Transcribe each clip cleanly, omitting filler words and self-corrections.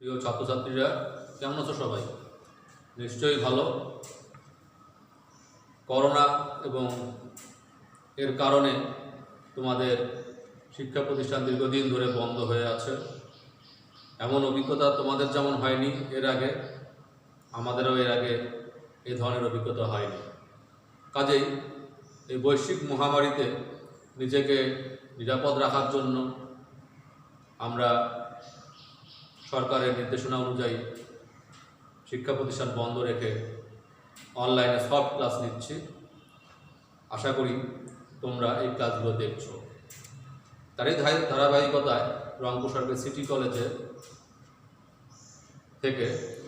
প্রিয় ছাত্রছাত্রীরা, কেমন আছো সবাই? নিশ্চয়ই ভালো। করোনা এবং এর কারণে তোমাদের শিক্ষা প্রতিষ্ঠান দীর্ঘদিন ধরে বন্ধ হয়ে আছে। এমন অভিজ্ঞতা তোমাদের যেমন হয়নি এর আগে, আমাদেরও এর আগে এই ধরনের অভিজ্ঞতা হয়নি। কাজেই এই বৈশ্বিক মহামারীতে নিজেকে নিরাপদ রাখার জন্য আমরা সরকারের নির্দেশনা অনুযায়ী শিক্ষা প্রতিষ্ঠান বন্ধ রেখে অনলাইনে সফট ক্লাস নিচ্ছি। আশা করি তোমরা এই ক্লাসগুলো দেখছো। তারই ধারাবাহিকতায় রংপুর সরকারি সিটি কলেজে থেকে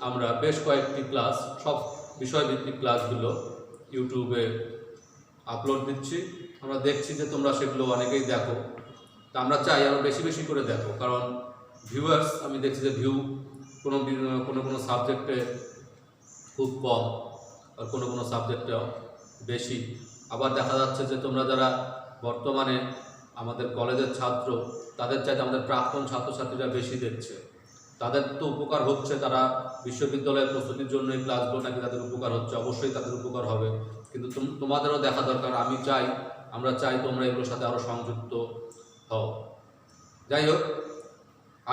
আমরা বেশ কয়েকটি ক্লাস, সব বিষয়ভিত্তিক ক্লাসগুলো ইউটিউবে আপলোড দিচ্ছি। আমরা দেখছি যে তোমরা সেগুলো অনেকেই দেখো। তা আমরা চাই আরও বেশি বেশি করে দেখো, কারণ ভিউয়ার্স আমি দেখছি যে ভিউ কোনো সাবজেক্টে খুব কম আর কোনো সাবজেক্টেও বেশি। আবার দেখা যাচ্ছে যে তোমরা যারা বর্তমানে আমাদের কলেজের ছাত্র, তাদের চাইতে আমাদের প্রাক্তন ছাত্রছাত্রীরা বেশি দেখছে। তাদের তো উপকার হচ্ছে, তারা বিশ্ববিদ্যালয়ের প্রস্তুতির জন্য এই ক্লাসগুলো নাকি তাদের উপকার হচ্ছে, অবশ্যই তাদের উপকার হবে, কিন্তু তোমাদেরও দেখা দরকার। আমরা চাই তোমরা এগুলোর সাথে আরও সংযুক্ত হও। যাই হোক,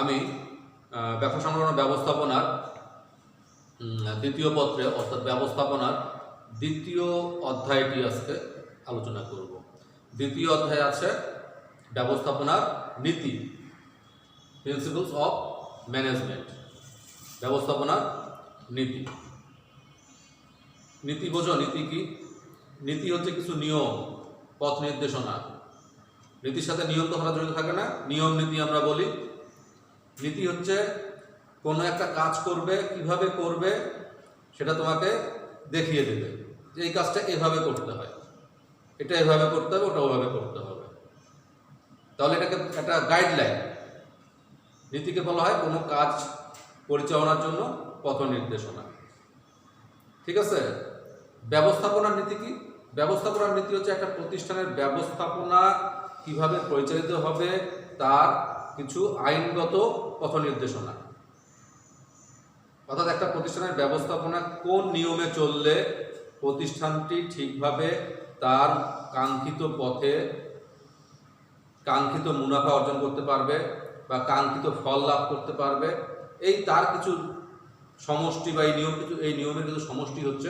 আমি ব্যবসা সংক্রান্ত ব্যবস্থাপনার দ্বিতীয় পত্রে অর্থাৎ ব্যবস্থাপনার দ্বিতীয় অধ্যায়টি আজকে আলোচনা করব। দ্বিতীয় অধ্যায় আছে ব্যবস্থাপনার নীতি, প্রিন্সিপালস অফ ম্যানেজমেন্ট। ব্যবস্থাপনার নীতি। নীতি বোঝো? নীতি কি? নীতি হচ্ছে কিছু নিয়ম, পথ নির্দেশনা। নীতির সাথে নিয়ম তো জড়িত থাকে না, নিয়ম নীতি আমরা বলি। নীতি হচ্ছে কোনো একটা কাজ করবে, কিভাবে করবে সেটা তোমাকে দেখিয়ে দেবে যে এই কাজটা এভাবে করতে হয়, এটা এভাবে করতে হবে, ওটা ওভাবে করতে হবে। তাহলে এটাকে একটা গাইডলাইন। নীতিকে বলা হয় কোনো কাজ পরিচালনার জন্য পথ নির্দেশনা। ঠিক আছে? ব্যবস্থাপনার নীতি কি? ব্যবস্থাপনার নীতি হচ্ছে একটা প্রতিষ্ঠানের ব্যবস্থাপনা কিভাবে পরিচালিত হবে তার কিছু আইনগত পথ নির্দেশনা। অর্থাৎ একটা প্রতিষ্ঠানের ব্যবস্থাপনা কোন নিয়মে চললে প্রতিষ্ঠানটি ঠিকভাবে তার কাঙ্ক্ষিত পথে কাঙ্ক্ষিত মুনাফা অর্জন করতে পারবে বা কাঙ্ক্ষিত ফল লাভ করতে পারবে, এই তার কিছু সমষ্টি বা এই নিয়মের কিছু সমষ্টি হচ্ছে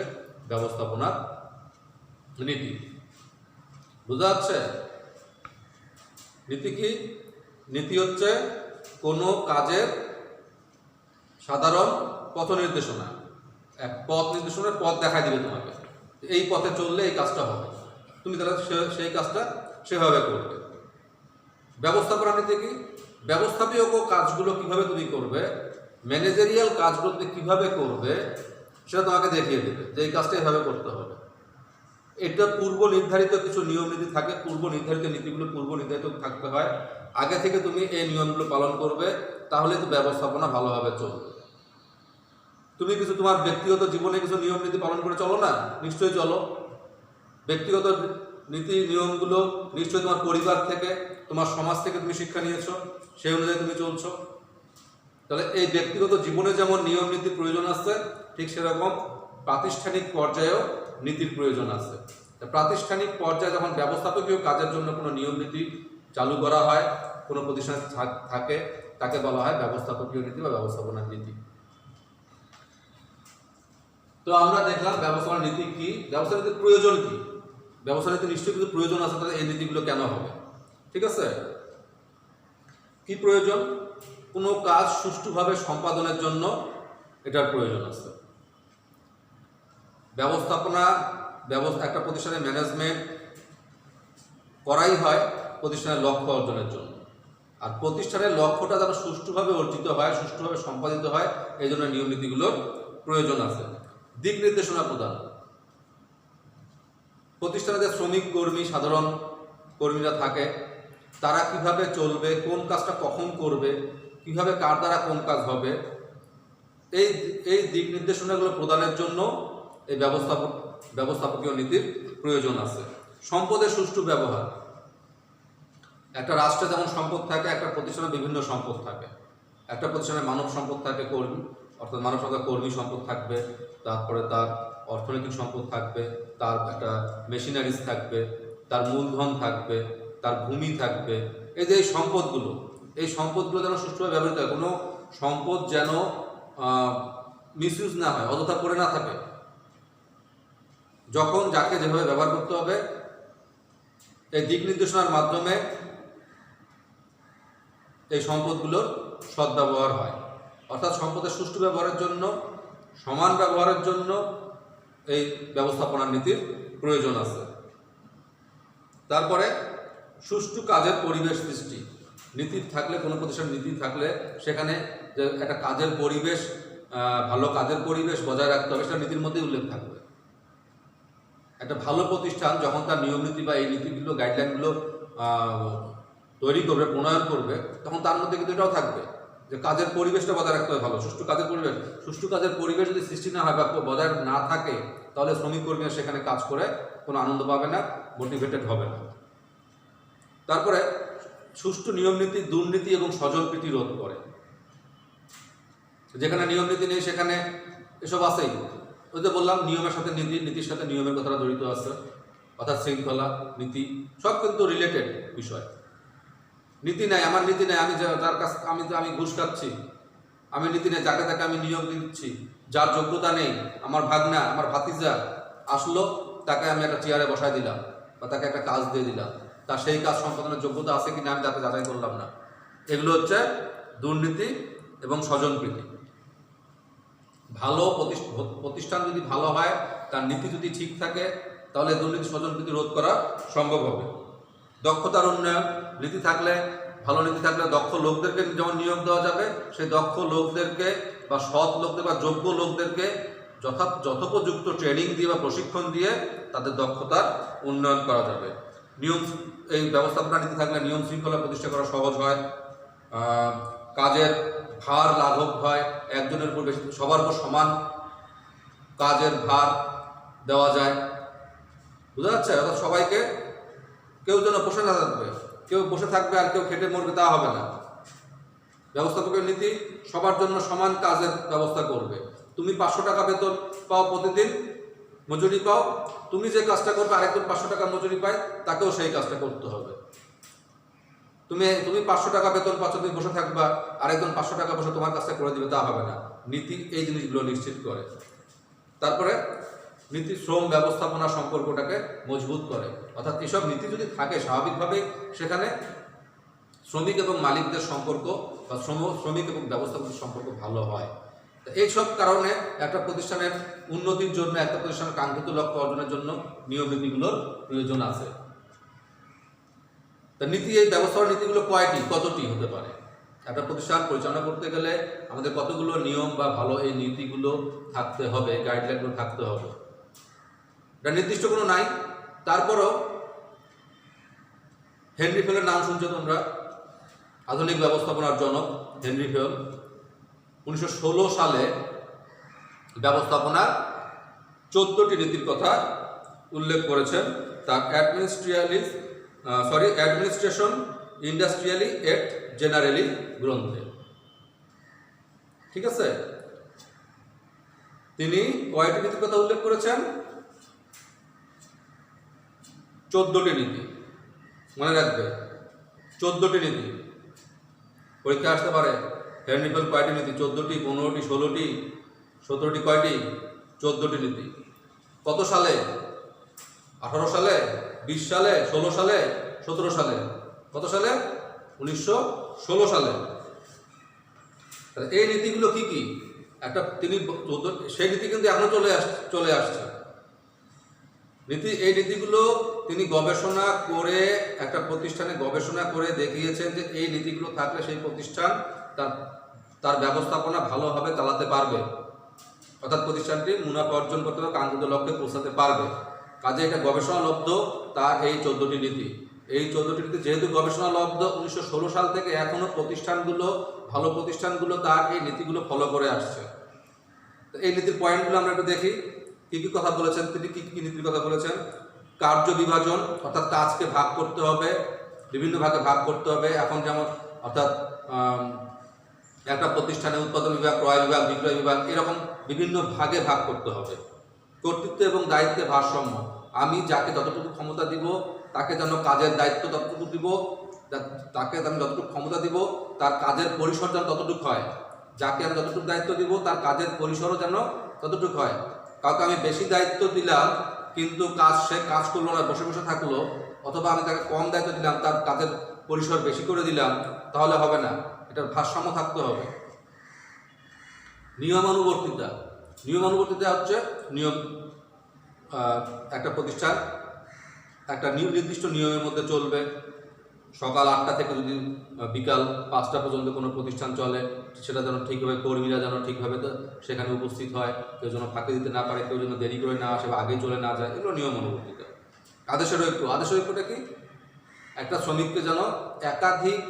ব্যবস্থাপনার নীতি। বোঝা যাচ্ছে? নীতি কি? নীতি হচ্ছে কোনো কাজের সাধারণ পথ নির্দেশনা। এক পথ নির্দেশনার পথ দেখাই দিবে তোমাকে, এই পথে চললে এই কাজটা হবে, তুমি তাহলে সেই কাজটা সেভাবে করবে। ব্যবস্থাপনা নীতি কি? ব্যবস্থাপীয় কাজগুলো কিভাবে তুমি করবে, ম্যানেজারিয়াল কাজগুলো তুমি কিভাবে করবে সেটা তোমাকে দেখিয়ে দেবে যে এই কাজটা এভাবে করতে হবে। এটা পূর্ব নির্ধারিত কিছু নিয়ম নীতি থাকে, পূর্ব নির্ধারিত নীতিগুলো পূর্ব নির্ধারিত থাকতে হয়। আগে থেকে তুমি এই নিয়মগুলো পালন করবে, তাহলে তো ব্যবস্থাপনা ভালোভাবে চলবে। তুমি কিছু তোমার ব্যক্তিগত জীবনে কিছু নিয়ম নীতি পালন করে চলো না? নিশ্চয়ই চলো। ব্যক্তিগত নীতি নিয়মগুলো নিশ্চয়ই তোমার পরিবার থেকে, তোমার সমাজ থেকে তুমি শিক্ষা নিয়েছো, সেই অনুযায়ী তুমি চলছো। তাহলে এই ব্যক্তিগত জীবনে যেমন নিয়ম নীতির প্রয়োজন আছে, ঠিক সেরকম প্রাতিষ্ঠানিক পর্যায়েও নীতির প্রয়োজন আছে। প্রাতিষ্ঠানিক পর্যায়ে যখন ব্যবস্থাপকীয় কাজের জন্য কোনো নিয়ম নীতি চালু করা হয়, কোনো প্রতিষ্ঠান থাকে, তাকে বলা হয় ব্যবস্থাপকীয় নীতি বা ব্যবস্থাপনার নীতি। তো আমরা দেখলাম ব্যবস্থাপনা নীতি কি, ব্যবস্থা নীতির প্রয়োজন কি। ব্যবস্থা নীতি নিশ্চয়ই কিছু প্রয়োজন আছে, তাহলে এই নীতিগুলো কেন হবে? ঠিক আছে? কি প্রয়োজন? কোনো কাজ সুষ্ঠুভাবে সম্পাদনের জন্য এটার প্রয়োজন আছে। একটা প্রতিষ্ঠানের ম্যানেজমেন্ট করাই হয় প্রতিষ্ঠানের লক্ষ্য অর্জনের জন্য। আর প্রতিষ্ঠানের লক্ষ্যটা যেন সুষ্ঠুভাবে অর্জিত হয়, সুষ্ঠুভাবে সম্পাদিত হয়, এই জন্য নিয়ম নীতিগুলোর প্রয়োজন আছে। দিক নির্দেশনা প্রদান। প্রতিষ্ঠানে যে শ্রমিক কর্মী, সাধারণ কর্মীরা থাকে, তারা কিভাবে চলবে, কোন কাজটা কখন করবে, কিভাবে কার দ্বারা কোন কাজ হবে, এই দিক নির্দেশনাগুলো প্রদানের জন্য এই ব্যবস্থাপকীয় নীতির প্রয়োজন আছে। সম্পদের সুষ্ঠু ব্যবহার। একটা রাষ্ট্রে যেমন সম্পদ থাকে, একটা প্রতিষ্ঠানে বিভিন্ন সম্পদ থাকে। একটা প্রতিষ্ঠানে মানব সম্পদ থাকে কর্মী, অর্থাৎ মানব সম্পদ কর্মী সম্পদ থাকবে, তারপরে তার অর্থনৈতিক সম্পদ থাকবে, তার একটা মেশিনারিজ থাকবে, তার মূলধন থাকবে, তার ভূমি থাকবে। এই যে এই সম্পদগুলো যেন সুষ্ঠুভাবে ব্যবহৃত হয়, কোনো সম্পদ যেন মিসইউজ না হয়, অযথা পড়ে না থাকে। যখন যাকে যেভাবে ব্যবহার করতে হবে এই দিক নির্দেশনার মাধ্যমে এই সম্পদগুলোর সদ্ব্যবহার হয়। অর্থাৎ সম্পদের সুষ্ঠু ব্যবহারের জন্য, সমান ব্যবহারের জন্য এই ব্যবস্থাপনা নীতির প্রয়োজন আছে। তারপরে সুষ্ঠু কাজের পরিবেশ সৃষ্টি। নীতি থাকলে, কোনো প্রতিষ্ঠান নীতি থাকলে সেখানে যে একটা কাজের পরিবেশ, ভালো কাজের পরিবেশ বজায় রাখতে হবে, সেটা নীতির মধ্যেই উল্লেখ থাকবে। একটা ভালো প্রতিষ্ঠান যখন তার নিয়ম নীতি বা এই নীতিগুলো, গাইডলাইনগুলো তৈরি করবে, প্রণয়ন করবে, তখন তার মধ্যে কিন্তু এটাও থাকবে যে কাজের পরিবেশটা বজায় রাখতে হবে ভালো, সুষ্ঠু কাজের পরিবেশ। সুষ্ঠু কাজের পরিবেশ যদি সৃষ্টি না হয় বা বজায় না থাকে, তাহলে শ্রমিক কর্মীরা সেখানে কাজ করে কোনো আনন্দ পাবে না, মোটিভেটেড হবে না। তারপরে সুষ্ঠু নিয়ম নীতি দুর্নীতি এবং স্বজনপ্রীতি রোধ করে। যেখানে নিয়ম নীতি নেই সেখানে এসব আছেই। ওই যে বললাম, নিয়মের সাথে নীতি, নীতির সাথে নিয়মের কথাটা জড়িত আছে, অর্থাৎ শৃঙ্খলা, নীতি সব কিন্তু রিলেটেড বিষয়। নীতি নাই, আমার নীতি নাই, আমি যার কাছ আমি ঘুষ খাচ্ছি, আমি নীতি নেই, যাকে তাকে আমি নিয়োগ দিচ্ছি, যার যোগ্যতা নেই, আমার ভাগনা, আমার ভাতিজা আসলো, তাকে আমি একটা চেয়ারে বসায় দিলাম বা তাকে একটা কাজ দিয়ে দিলাম, তার সেই কাজ সম্পাদনের যোগ্যতা আছে কিনা আমি তাকে যাচাই করলাম না। এগুলো হচ্ছে দুর্নীতি এবং স্বজনপ্রীতি। ভালো প্রতিষ্ঠান যদি ভালো হয়, তার নীতি যদি ঠিক থাকে, তাহলে দুর্নীতি স্বজনপ্রীতি রোধ করা সম্ভব হবে। দক্ষতার উন্নয়ন, নীতি থাকলে, ভালো নীতি থাকলে দক্ষ লোকদেরকে যেমন নিয়োগ দেওয়া যাবে, সেই দক্ষ লোকদেরকে বা সৎ লোকদের বা যোগ্য লোকদেরকে যথোপযুক্ত ট্রেনিং দিয়ে বা প্রশিক্ষণ দিয়ে তাদের দক্ষতার উন্নয়ন করা যাবে। এই ব্যবস্থাপনা নীতি থাকলে নিয়ম শৃঙ্খলা প্রতিষ্ঠা করা সহজ হয়, কাজের ভার লাঘব হয়, একজনের উপর বেশি, সবার উপর সমান কাজের ভার দেওয়া যায়। বুঝা যাচ্ছে? অর্থাৎ সবাইকে, কেউ যেন বসে না থাকবে, কেউ বসে থাকবে আর কেউ খেটে মরবে, তা হবে না। ব্যবস্থাপকের নীতি সবার জন্য সমান কাজের ব্যবস্থা করবে। তুমি 500 টাকা বেতন পাও, প্রতিদিন মজুরি পাও, তুমি যে কাজটা করবে আরেকজন 500 টাকা মজুরি পায়, তাকেও সেই কাজটা করতে হবে। তুমি 500 টাকা বেতন পাচ্ছ, তুমি বসে থাকবা, আরেকজন 500 টাকা বসে তোমার কাজটা করে দিবে, তা হবে না। নীতি এই জিনিসগুলো নিশ্চিত করে। তারপরে নীতি শ্রম ব্যবস্থাপনা সম্পর্কটাকে মজবুত করে। অর্থাৎ এসব নীতি যদি থাকে, স্বাভাবিকভাবে সেখানে শ্রমিক এবং মালিকদের সম্পর্ক বা শ্রমিক এবং ব্যবস্থাপকের সম্পর্ক ভালো হয়। এইসব কারণে একটা প্রতিষ্ঠানের উন্নতির জন্য, একটা প্রতিষ্ঠানের কাঙ্ক্ষিত লক্ষ্য অর্জনের জন্য নিয়ম নীতিগুলোর প্রয়োজন আছে। তা নীতি, এই ব্যবস্থাপনা নীতিগুলো কতটি হতে পারে? একটা প্রতিষ্ঠান পরিচালনা করতে গেলে আমাদের কতগুলো নিয়ম বা ভালো এই নীতিগুলো থাকতে হবে, গাইডলাইনগুলো থাকতে হবে। এটা নির্দিষ্ট কোনো নাই। তারপরও হেনরি ফেলের নাম শুনছো তোমরা, আধুনিক ব্যবস্থাপনার জনক হেনরি ফেল। 1916 সালে ব্যবস্থাপনার 14টি নীতির কথা উল্লেখ করেছেন তার অ্যাডমিনিস্ট্রেশন ইন্ডাস্ট্রিয়ালি এট জেনারেলি গ্রন্থে। ঠিক আছে? তিনি কয়টি নীতির কথা উল্লেখ করেছেন? 14টি নীতি। মনে রাখবে, 14টি নীতি। পরীক্ষা আসতে পারে, হেনরি ফেল কয়টি নীতি? 14টি, 15টি, 16টি, 17টি, কয়টি? 14টি নীতি। কত সালে? 18 সালে, 20 সালে, 16 সালে, 17 সালে? কত সালে? 1916 সালে। এই নীতিগুলো কি কি? তিনি সেই নীতি কিন্তু এখনো চলে আসছে নীতি। এই নীতিগুলো তিনি গবেষণা করে, একটা প্রতিষ্ঠানে গবেষণা করে দেখিয়েছেন যে এই নীতিগুলো থাকলে সেই প্রতিষ্ঠান তার ব্যবস্থাপনা ভালোভাবে চালাতে পারবে, অর্থাৎ প্রতিষ্ঠানটি মুনাফা অর্জন করতে পারবে, কাঙ্ক্ষিত লক্ষ্যে পৌঁছাতে পারবে। কাজে এটা গবেষণালব্ধ তার এই 14টি নীতি। এই 14টি নীতি যেহেতু গবেষণালব্ধ, 1916 সাল থেকে এখনো ভালো প্রতিষ্ঠানগুলো তার এই নীতিগুলো ফলো করে আসছে। তো এই নীতির পয়েন্টগুলো আমরা একটু দেখি। কি কি কথা বলেছেন তিনি, কি কি নীতির কথা বলেছেন? কার্য বিভাজন, অর্থাৎ কাজকে ভাগ করতে হবে, বিভিন্ন ভাগে ভাগ করতে হবে। এখন যেমন, অর্থাৎ একটা প্রতিষ্ঠানে উৎপাদন বিভাগ, ক্রয় বিভাগ, বিক্রয় বিভাগ, এরকম বিভিন্ন ভাগে ভাগ করতে হবে। কর্তৃত্ব এবং দায়িত্বে ভারসাম্য। আমি যাকে যতটুকু ক্ষমতা দিব তাকে যেন কাজের দায়িত্ব ততটুকু দিব, তাকে আমি যতটুকু ক্ষমতা দিব তার কাজের পরিসর যেন ততটুকু হয়। যাকে আমি যতটুকু দায়িত্ব দিব তার কাজের পরিসরও যেন ততটুকু হয়। কাউকে আমি বেশি দায়িত্ব দিলাম কিন্তু সে কাজ করলো না, বসে বসে থাকলো, অথবা আমি তাকে কম দায়িত্ব দিলাম তার কাজের পরিসর বেশি করে দিলাম, তাহলে হবে না। এটার ভারসাম্য থাকতে হবে। নিয়মানুবর্তিতা। নিয়মানুবর্তিতা হচ্ছে নিয়ম, একটা প্রতিষ্ঠান একটা নির্দিষ্ট নিয়মের মধ্যে চলবে। সকাল 8টা থেকে যদি বিকাল 5টা পর্যন্ত কোনো প্রতিষ্ঠান চলে, সেটা যেন ঠিকভাবে, কর্মীরা যেন ঠিকভাবে সেখানে উপস্থিত হয়, কেউ যেন ফাঁকি দিতে না পারে, কেউ যেন দেরি করে না আসে বা আগেই চলে না যায়, এগুলো নিয়ম অনুবর্তিতা। আদেশের ঐক্য। আদেশের ঐক্যটা কি? একটা শ্রমিককে যেন একাধিক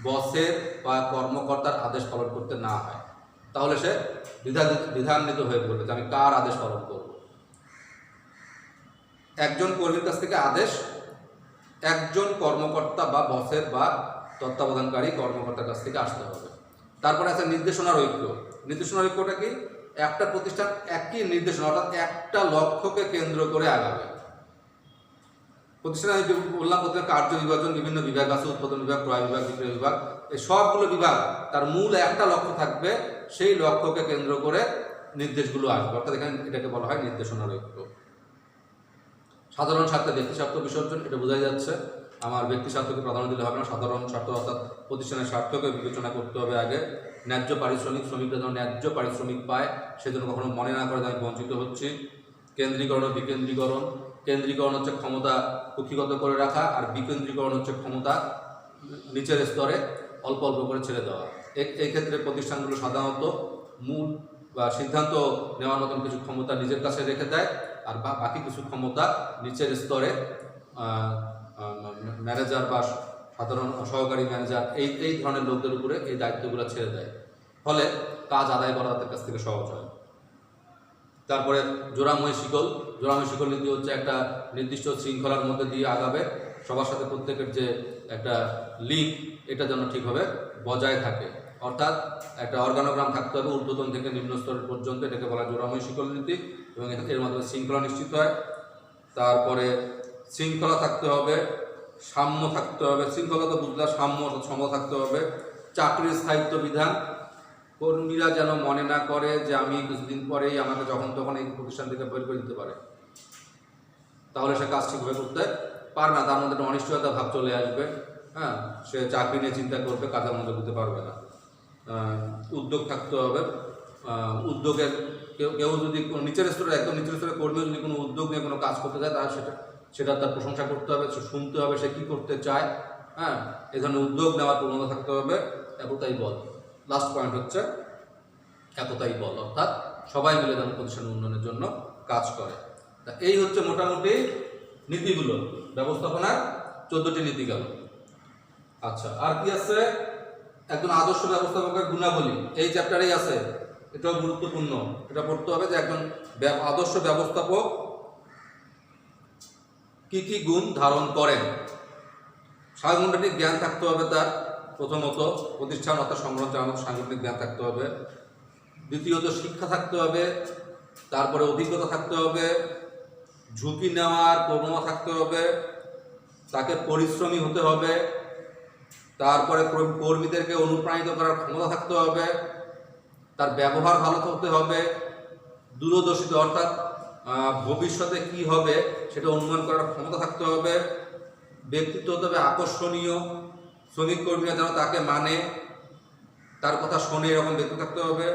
বসের বা কর্মকর্তার আদেশ পালন করতে না হয়, তাহলে সে দ্বিধান্বিত হয়ে পড়বে যে আমি কার আদেশ পালন করব। একজন কর্মীর কাছ থেকে আদেশ একজন কর্মকর্তা বা বসের বা তত্ত্বাবধানকারী কর্মকর্তার কাছ থেকে আসতে হবে। তারপরে আছে নির্দেশনার ঐক্য। নির্দেশনার ঐক্যটা কি? একটা প্রতিষ্ঠান একই নির্দেশনা, অর্থাৎ একটা লক্ষ্যকে কেন্দ্র করে আগাবে। প্রতিষ্ঠানে আমি বললাম প্রথমে কার্য বিভাজন, বিভিন্ন বিভাগ আছে, উৎপাদন বিভাগ, ক্রয় বিভাগ, বিক্রয় বিভাগ, এই সবগুলো বিভাগ তার মূল একটা লক্ষ্য থাকবে, সেই লক্ষ্যকে কেন্দ্র করে নির্দেশগুলো আসবে, অর্থাৎ এখানে এটাকে বলা হয় নির্দেশনার ঐক্য। সাধারণ স্বার্থে ব্যক্তি স্বার্থ বিসর্জন, এটা বোঝাই যাচ্ছে আমার ব্যক্তি স্বার্থকে প্রাধান্য দিলে হবে না, সাধারণ স্বার্থ অর্থাৎ প্রতিষ্ঠানের স্বার্থকে বিবেচনা করতে হবে আগে। ন্যায্য পারিশ্রমিক, শ্রমিকরা যেন ন্যায্য পারিশ্রমিক পায় সেজন্য কখনো মনে না করে যে আমি বঞ্চিত হচ্ছি। কেন্দ্রীকরণ ও বিকেন্দ্রীকরণ। কেন্দ্রীকরণ হচ্ছে ক্ষমতা কুক্ষিগত করে রাখা, আর বিকেন্দ্রীকরণ হচ্ছে ক্ষমতা নিচের স্তরে অল্প অল্প করে ছেড়ে দেওয়া। এই ক্ষেত্রে প্রতিষ্ঠানগুলো সাধারণত মূল বা সিদ্ধান্ত নেওয়ার মতন কিছু ক্ষমতা নিজের কাছে রেখে দেয়, আর বাকি কিছু ক্ষমতা নিচের স্তরে ম্যানেজার বা সাধারণ সহকারী ম্যানেজার এই ধরনের লোকদের উপরে এই দায়িত্বগুলো ছেড়ে দেয়, ফলে কাজ আদায় করা তাদের কাছ থেকে সহজ হয়। তারপরে জোড়াময় শিকল। জোড়াময় শিকল নীতি হচ্ছে একটা নির্দিষ্ট শৃঙ্খলার মধ্যে দিয়ে আগাবে, সবার সাথে প্রত্যেকের যে একটা লিঙ্ক, এটা যেন ঠিকভাবে বজায় থাকে, অর্থাৎ একটা অর্গানোগ্রাম থাকতে হবে ঊর্ধ্বতন থেকে নিম্ন স্তর পর্যন্ত, এটাকে বলা জোড়াময় শিকল নীতি, এবং এর মাধ্যমে শৃঙ্খলা নিশ্চিত হয়। তারপরে শৃঙ্খলা থাকতে হবে, সাম্য থাকতে হবে। শৃঙ্খলা তো বুঝলা, সাম্য থাকতে হবে। চাকরির স্থায়িত্ব বিধান। কর্মীরা যেন মনে না করে যে আমি কিছুদিন পরেই আমাকে যখন তখন এই প্রতিষ্ঠান থেকে বের করে দিতে পারে, তাহলে সে কাজ ঠিকভাবে করতে পারবে না, তার মধ্যে একটা অনিশ্চয়তা ভাব চলে আসবে। হ্যাঁ, সে চাকরি নিয়ে চিন্তা করবে, কাজের মধ্যে দিতে পারবে না। উদ্যোগ থাকতে হবে। উদ্যোগের কেউ যদি নিচের স্তরে, একদম নিচের স্তরে কর্মী যদি কোনো উদ্যোগ নিয়ে কোনো কাজ করতে চায়, তাহলে সেটা তার প্রশংসা করতে হবে, সে শুনতে হবে সে কী করতে চায়। হ্যাঁ, এই ধরনের উদ্যোগ নেওয়ার প্রবণতা থাকতে হবে। একতাই বল। লাস্ট পয়েন্ট হচ্ছে একতাই বল, অর্থাৎ সবাই মিলে যেন প্রতিষ্ঠানের উন্নয়নের জন্য কাজ করে। তা এই হচ্ছে মোটামুটি নীতিগুলো, ব্যবস্থাপনার 14টি নীতি গেল। আচ্ছা, আর কি আছে? একজন আদর্শ ব্যবস্থাপকের গুণাবলী, এই চ্যাপ্টারেই আছে, এটাও গুরুত্বপূর্ণ। এটা পড়তে হবে যে একজন আদর্শ ব্যবস্থাপক কি কি গুণ ধারণ করেন। সাংগঠনিক জ্ঞান থাকতে হবে তার, প্রথমত প্রতিষ্ঠান অর্থাৎ সংগঠন চালানোর সাংগঠনিক জ্ঞান থাকতে হবে। দ্বিতীয়ত শিক্ষা থাকতে হবে। তারপরে অভিজ্ঞতা থাকতে হবে, ঝুঁকি নেওয়ার প্রবণতা থাকতে হবে, তাকে পরিশ্রমী হতে হবে। তারপরে কর্মীদেরকে অনুপ্রাণিত করার ক্ষমতা থাকতে হবে, তার ব্যবহার ভালো হতে হবে, দূরদর্শিতা অর্থাৎ ভবিষ্যতে কি হবে সেটা অনুমান করার ক্ষমতা থাকতে হবে, ব্যক্তিত্ব হতে হবে আকর্ষণীয়, শ্রমিক কর্মীরা যেন তাকে মানে, তার কথা শোনে, এরকম ব্যক্তিত্ব থাকতে হবে।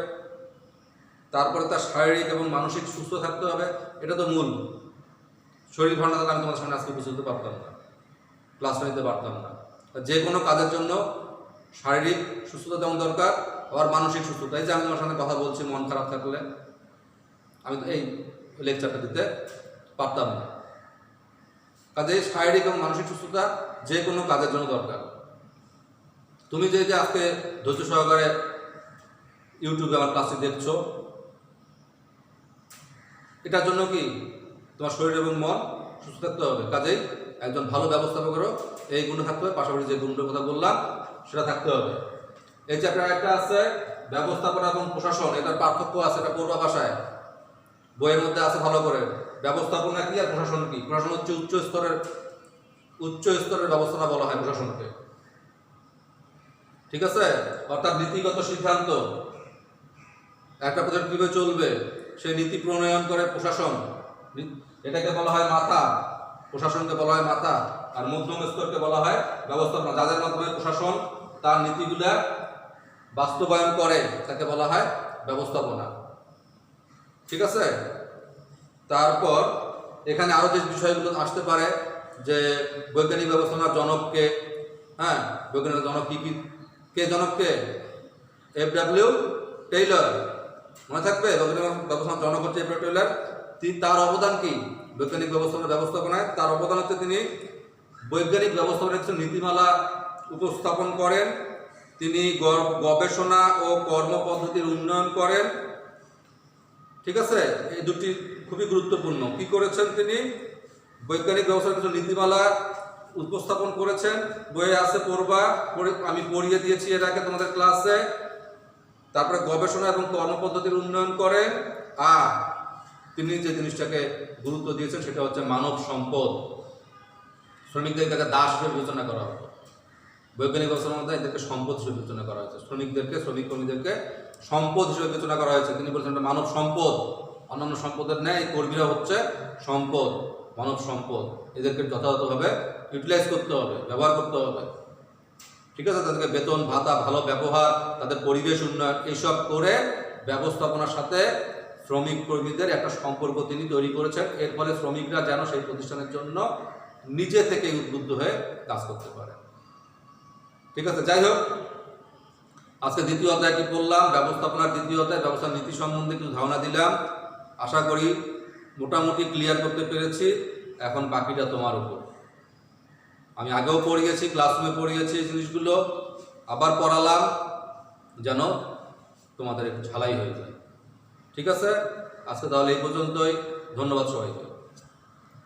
তারপরে তার শারীরিক এবং মানসিক সুস্থ থাকতে হবে, এটা তো মূল। শরীর ভালো না থাকলে আমি তোমার সামনে আজকে বুঝতে পারতাম না, ক্লাসটা নিতে পারতাম না। যে কোনো কাজের জন্য শারীরিক সুস্থতা যেমন দরকার, আবার মানসিক সুস্থতা। এই যে আমি তোমার সামনে কথা বলছি, মন খারাপ থাকলে আমি তো এই লেকচারটা দিতে পারতাম না। কাজে শারীরিক এবং মানসিক সুস্থতা যে কোনো কাজের জন্য দরকার। তুমি যে আজকে ধৈর্য সহকারে ইউটিউবে আমার ক্লাসে দেখছো, এটার জন্য কি তোমার শরীর এবং মন সুস্থ থাকতে হবে। কাজেই একজন ভালো ব্যবস্থাপকেরও এই গুণ থাকতে হবে, পাশাপাশি যে গুণগুলোর কথা বললাম সেটা থাকতে হবে। এই চ্যাপ্টার একটা আছে ব্যবস্থাপনা এবং প্রশাসন, এটার পার্থক্য আছে, এটা পড়বা ভাষায় বইয়ের মধ্যে আছে ভালো করে। ব্যবস্থাপনা কি আর প্রশাসন কি? প্রশাসন হচ্ছে উচ্চ স্তরের ব্যবস্থাপনা বলা হয় প্রশাসনকে, ঠিক আছে? অর্থাৎ নীতিগত সিদ্ধান্ত, একটা প্রজেক্ট কিভাবে চলবে সেই নীতি প্রণয়ন করে প্রশাসন, এটাকে বলা হয় মাথা, প্রশাসনকে বলা হয় মাথা। আর মধ্যম স্তরকে বলা হয় ব্যবস্থাপনা, যাদের মাধ্যমে প্রশাসন তার নীতিগুলা বাস্তবায়ন করে তাকে বলা হয় ব্যবস্থাপনা, ঠিক আছে? তারপর এখানে আরো যে বিষয়গুলো আসতে পারে যে বৈজ্ঞানিক ব্যবস্থাপনার জনককে, হ্যাঁ, বৈজ্ঞানিক জনক কে জনককে? F.W. টেইলর, মনে থাকবে? বৈজ্ঞানিক ব্যবস্থাপনার জনক হচ্ছে F.W. টেইলর। তার অবদান কি বৈজ্ঞানিক ব্যবস্থাপনায়? তার অবদান হচ্ছে তিনি বৈজ্ঞানিক ব্যবস্থাপনার কিছু নীতিমালা উপস্থাপন করেন, তিনি গবেষণা ও কর্মপদ্ধতির উন্নয়ন করেন, ঠিক আছে? এই দুটি খুবই গুরুত্বপূর্ণ। কি করেছেন তিনি? বৈজ্ঞানিক ব্যবস্থার কিছু নীতিমালা উপস্থাপন করেছেন, বইয়ে আছে, পড়বা, আমি পড়িয়ে দিয়েছি এর আগে তোমাদের ক্লাসে। তারপরে গবেষণা এবং কর্মপদ্ধতির উন্নয়ন করেন, আর তিনি যে জিনিসটাকে গুরুত্ব দিয়েছেন সেটা হচ্ছে মানব সম্পদ। শ্রমিকদেরকে দাস হিসেবে বিবেচনা করা হতো, বৈজ্ঞানিক ব্যবস্থার মধ্যে এদেরকে সম্পদ হিসেবে বিবেচনা করা হয়েছে, শ্রমিক কর্মীদেরকে সম্পদ হিসেবে বিবেচনা করা হয়েছে। তিনি বলেছেন মানব সম্পদ, অন্যান্য সম্পদের ন্যায় কর্মীরা হচ্ছে সম্পদ, মানব সম্পদ, এদেরকে যথাযথভাবে ইউটিলাইজ করতে হবে, ব্যবহার করতে হবে, ঠিক আছে? তাদেরকে বেতন ভাতা, ভালো ব্যবহার, তাদের পরিবেশ উন্নয়ন এইসব করে ব্যবস্থাপনার সাথে শ্রমিক কর্মীদের একটা সম্পর্ক তিনি তৈরি করেছেন। এর ফলে শ্রমিকরা যেন সেই প্রতিষ্ঠানের জন্য নিজে থেকেই উদ্বুদ্ধ হয়ে কাজ করতে পারে, ঠিক আছে? যাই হোক, আজকে দ্বিতীয় অধ্যায়টি পড়লাম, ব্যবস্থাপনার দ্বিতীয় অধ্যায়, ব্যবস্থার নীতি সম্বন্ধে কিছু ধারণা দিলাম। আশা করি মোটামুটি ক্লিয়ার করতে পেরেছি। এখন বাকিটা তোমার উপর। আমি আগেও পড়িয়েছি, ক্লাসরুমে পড়িয়েছি এই জিনিসগুলো, আবার পড়ালাম যেন তোমাদের একটু ঝালাই হয়ে যায়, ঠিক আছে? আজকে তাহলে এই পর্যন্তই। ধন্যবাদ সবাইকে।